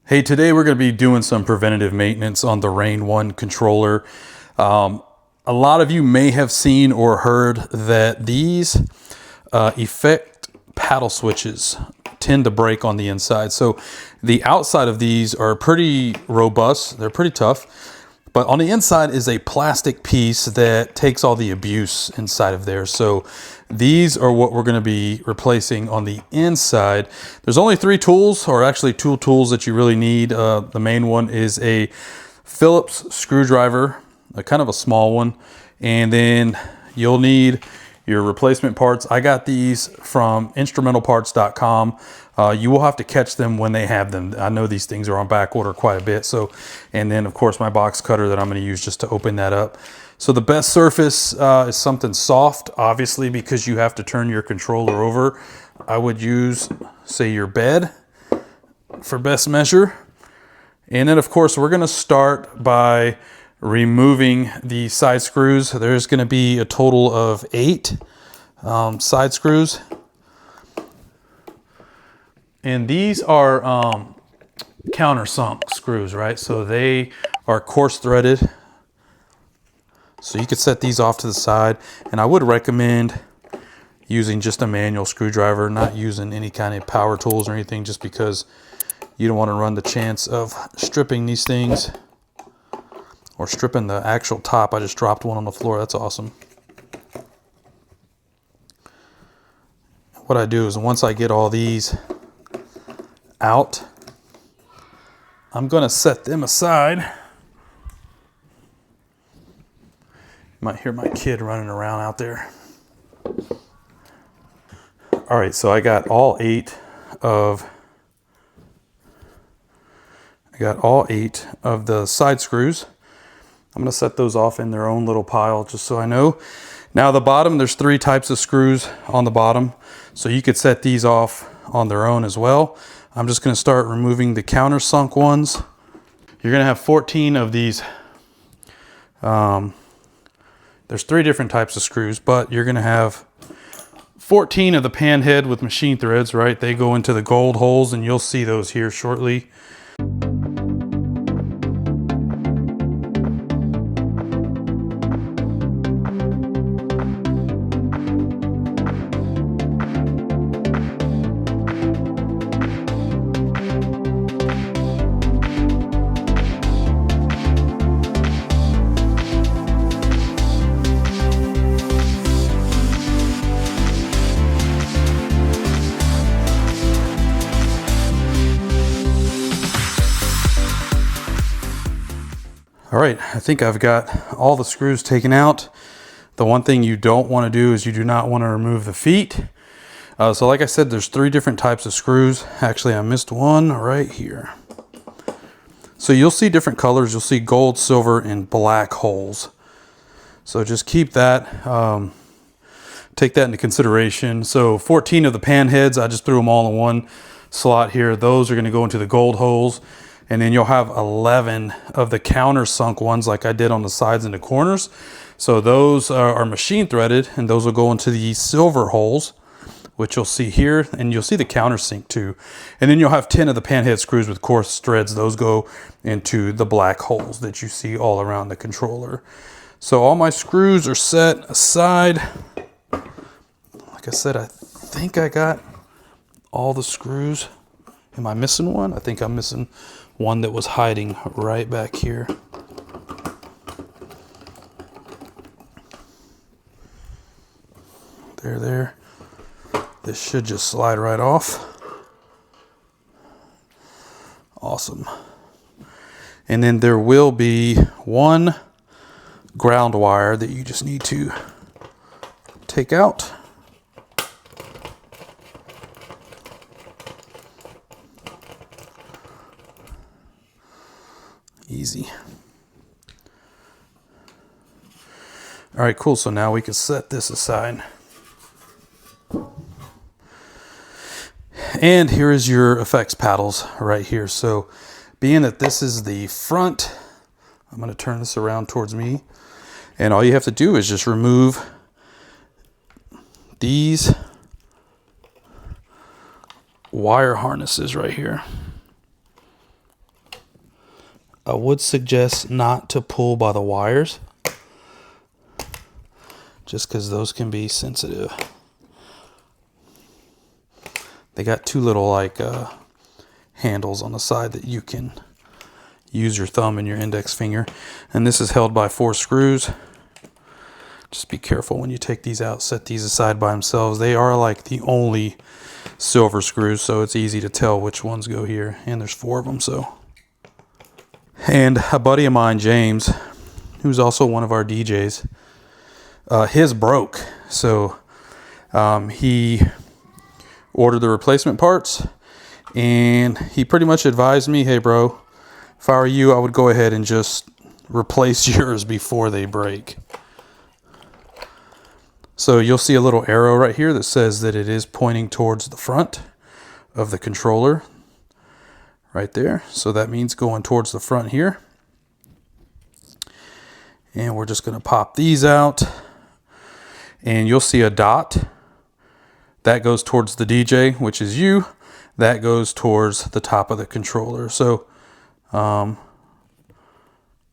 Hey, today we're going to be doing some preventative maintenance on the Rane One controller. A lot of you may have seen or heard that these effect paddle switches tend to break on the inside. So the outside of these are pretty robust, they're pretty tough, but on the inside is a plastic piece that takes all the abuse inside of there. So these are what we're going to be replacing on the inside. There's only 3 tools, or actually 2 tools that you really need. The main one is a Phillips screwdriver, a kind of a small one, and then you'll need your replacement parts. I got these from instrumentalparts.com. You will have to catch them when they have them. I know these things are on back order quite a bit. So, and then of course my box cutter that I'm going to use just to open that up. So the best surface is something soft, obviously, because you have to turn your controller over. I would use, say, your bed for best measure. And then of course we're going to start by removing the side screws. There's going to be a total of 8 side screws. And these are countersunk screws, right? So they are coarse threaded. So you could set these off to the side. And I would recommend using just a manual screwdriver, not using any kind of power tools or anything, just because you don't want to run the chance of stripping these things or stripping the actual top. I just dropped one on the floor. That's awesome. What I do is once I get all these out, I'm going to set them aside. You might hear my kid running around out there. All right, so I got all 8 of the side screws. I'm going to set those off in their own little pile just so I know. Now the bottom, there's 3 types of screws on the bottom, so you could set these off on their own as well. I'm just going to start removing the countersunk ones. You're going to have 14 of these. There's 3 different types of screws, but you're going to have 14 of the pan head with machine threads, right? They go into the gold holes, and you'll see those here shortly. All right, I think I've got all the screws taken out. The one thing you don't want to do is you do not want to remove the feet. So like I said, there's 3 different types of screws. Actually, I missed one right here. So you'll see different colors. You'll see gold, silver, and black holes. So just keep that, take that into consideration. So 14 of the pan heads, I just threw them all in one slot here. Those are going to go into the gold holes. And then you'll have 11 of the countersunk ones like I did on the sides and the corners. So those are machine threaded, and those will go into the silver holes, which you'll see here, and you'll see the countersink too. And then you'll have 10 of the panhead screws with coarse threads. Those go into the black holes that you see all around the controller. So all my screws are set aside. Like I said, I think I got all the screws. Am I missing one? I think I'm missing one that was hiding right back here. There. This should just slide right off. Awesome. And then there will be one ground wire that you just need to take out. Easy. All right, cool. So now we can set this aside. And here is your effects paddles right here. So being that this is the front, I'm going to turn this around towards me. And all you have to do is just remove these wire harnesses right here. I would suggest not to pull by the wires, just because those can be sensitive. They got two little like handles on the side that you can use your thumb and your index finger, and this is held by 4 screws. Just be careful when you take these out. Set these aside by themselves. They are like the only silver screws, so it's easy to tell which ones go here, and there's 4 of them. So, and a buddy of mine, James, who's also one of our DJs, his broke, so he ordered the replacement parts, and he pretty much advised me, hey bro, if I were you, I would go ahead and just replace yours before they break. So you'll see a little arrow right here that says that it is pointing towards the front of the controller right there. So that means going towards the front here. And we're just going to pop these out, and you'll see a dot that goes towards the DJ, which is you. That goes towards the top of the controller. So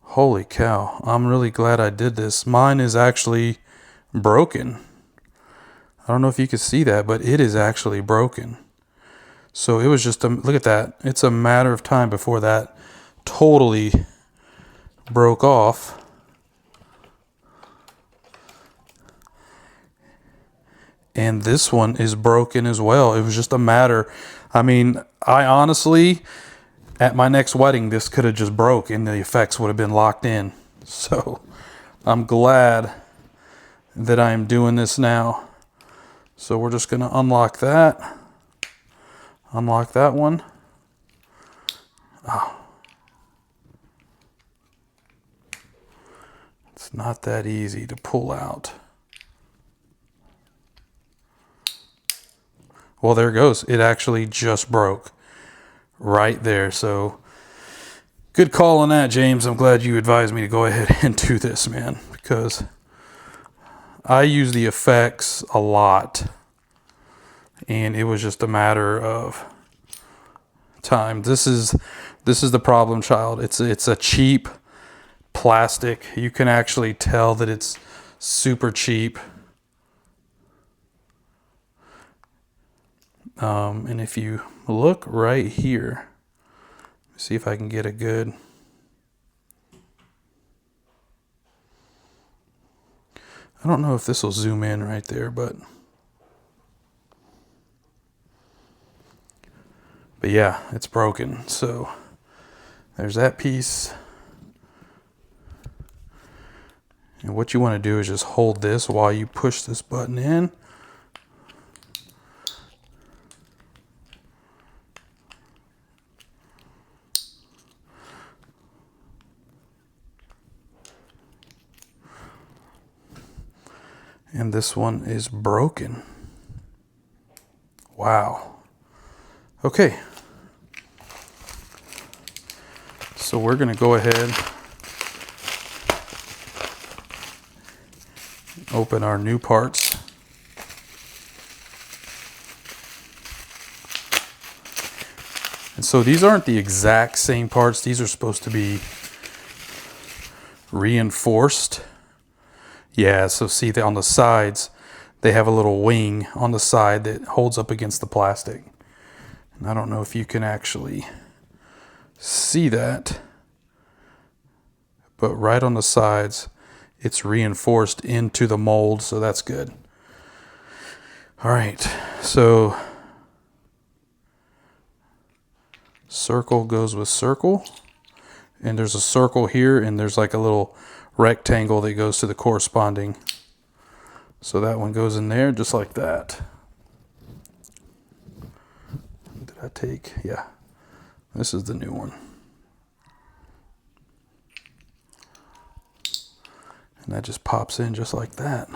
holy cow, I'm really glad I did this. Mine is actually broken. I don't know if you can see that, but it is actually broken. So it was just look at that. It's a matter of time before that totally broke off. And this one is broken as well. It was just a matter. I mean, I honestly, at my next wedding, this could have just broke and the effects would have been locked in. So I'm glad that I am doing this now. So we're just going to unlock that. Unlock that one. Oh. It's not that easy to pull out. Well, there it goes. It actually just broke right there. So good call on that, James. I'm glad you advised me to go ahead and do this, man, because I use the effects a lot, and it was just a matter of time. This is the problem child. It's a cheap plastic. You can actually tell that it's super cheap. And if you look right here, see if I can get a good. I don't know if this will zoom in right there, but yeah, it's broken. So there's that piece. And what you want to do is just hold this while you push this button in. And this one is broken. Wow. Okay. So we're going to go ahead and open our new parts. And so these aren't the exact same parts. These are supposed to be reinforced. Yeah, so see on the sides, they have a little wing on the side that holds up against the plastic. And I don't know if you can actually see that, but right on the sides, it's reinforced into the mold, so that's good. All right, so circle goes with circle, and there's a circle here, and there's like a little rectangle that goes to the corresponding. So that one goes in there just like that. Did I take? Yeah. This is the new one. And that just pops in just like that.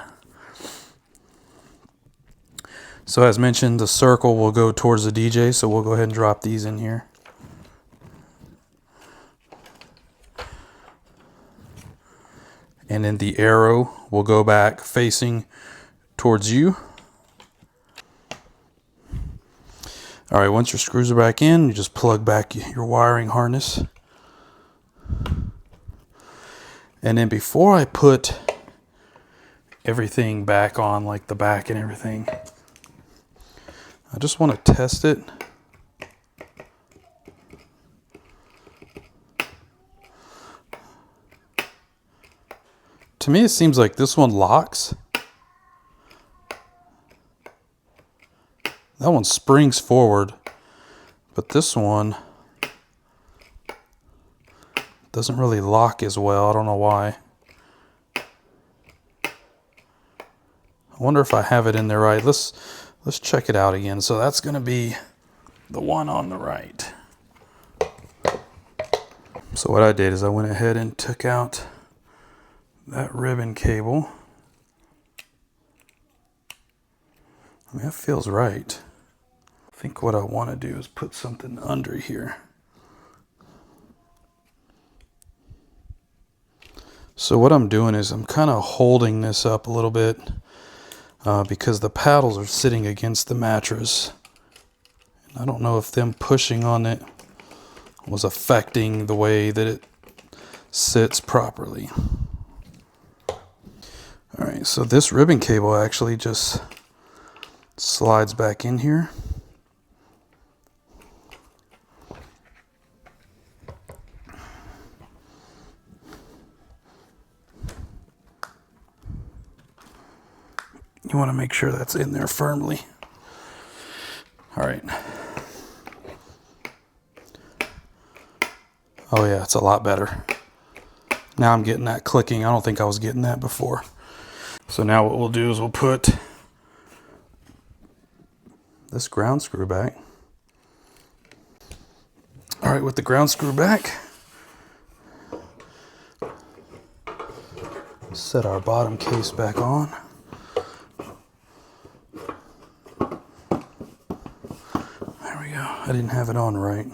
So as mentioned, the circle will go towards the DJ, so we'll go ahead and drop these in here. And then the arrow will go back facing towards you. All right, once your screws are back in, you just plug back your wiring harness. And then before I put everything back on, like the back and everything, I just want to test it. To me, it seems like this one locks. That one springs forward, but this one doesn't really lock as well. I don't know why. I wonder if I have it in there right. Let's check it out again. So that's going to be the one on the right. So what I did is I went ahead and took out that ribbon cable. I mean, that feels right. I think what I want to do is put something under here. So what I'm doing is I'm kind of holding this up a little bit because the paddles are sitting against the mattress. And I don't know if them pushing on it was affecting the way that it sits properly. All right, so this ribbon cable actually just slides back in here. You want to make sure that's in there firmly. All right. Oh yeah, it's a lot better. Now I'm getting that clicking. I don't think I was getting that before. So now what we'll do is we'll put this ground screw back. All right, with the ground screw back, set our bottom case back on. There we go. I didn't have it on right.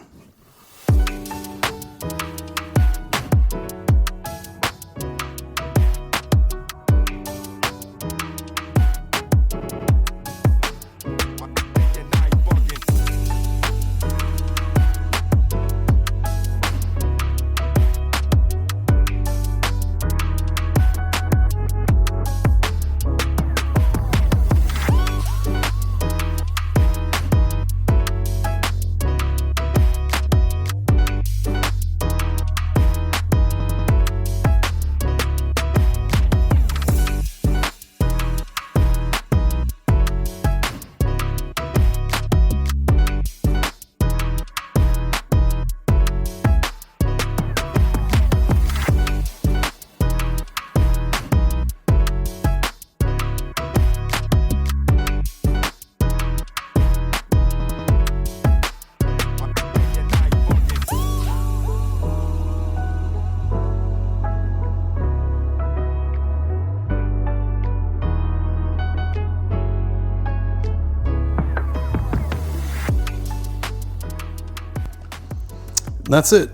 That's it.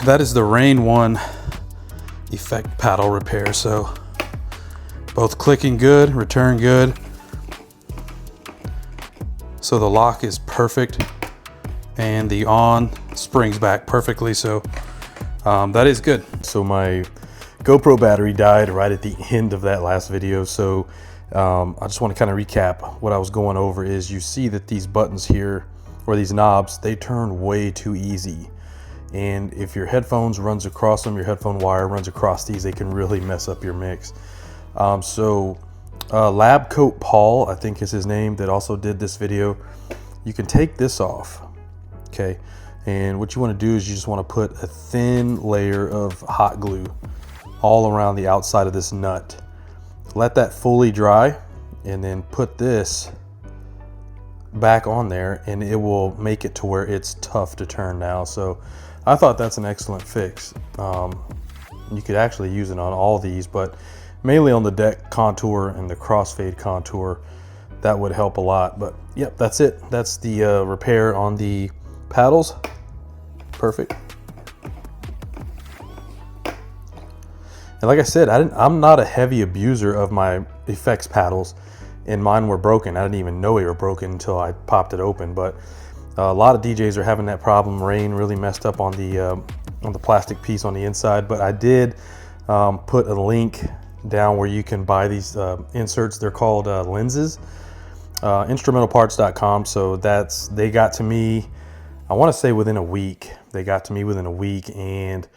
That is the Rane One effect paddle repair. So both clicking good, return good. So the lock is perfect and the on springs back perfectly. So that is good. So my GoPro battery died right at the end of that last video. So I just want to kind of recap what I was going over. Is you see that these buttons here, or these knobs, they turn way too easy. And if your headphones runs across them, your headphone wire runs across these, they can really mess up your mix. Lab Coat Paul, I think is his name, that also did this video. You can take this off, okay? And what you want to do is you just want to put a thin layer of hot glue all around the outside of this nut. Let that fully dry, and then put this back on there, and it will make it to where it's tough to turn now. So I thought that's an excellent fix. You could actually use it on all these, but mainly on the deck contour and the crossfade contour, that would help a lot. But yep, that's it. That's the repair on the paddles. Perfect. And like I said, I'm not a heavy abuser of my effects paddles, and mine were broken. I didn't even know they were broken until I popped it open. But a lot of DJs are having that problem. Rane really messed up on the on the plastic piece on the inside, but I did put a link down where you can buy these inserts. They're called lenses, instrumentalparts.com. So they got to me, I want to say within a week. They got to me within a week, and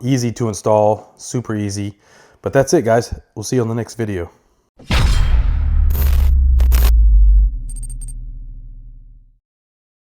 easy to install, super easy. But that's it, guys. We'll see you on the next video.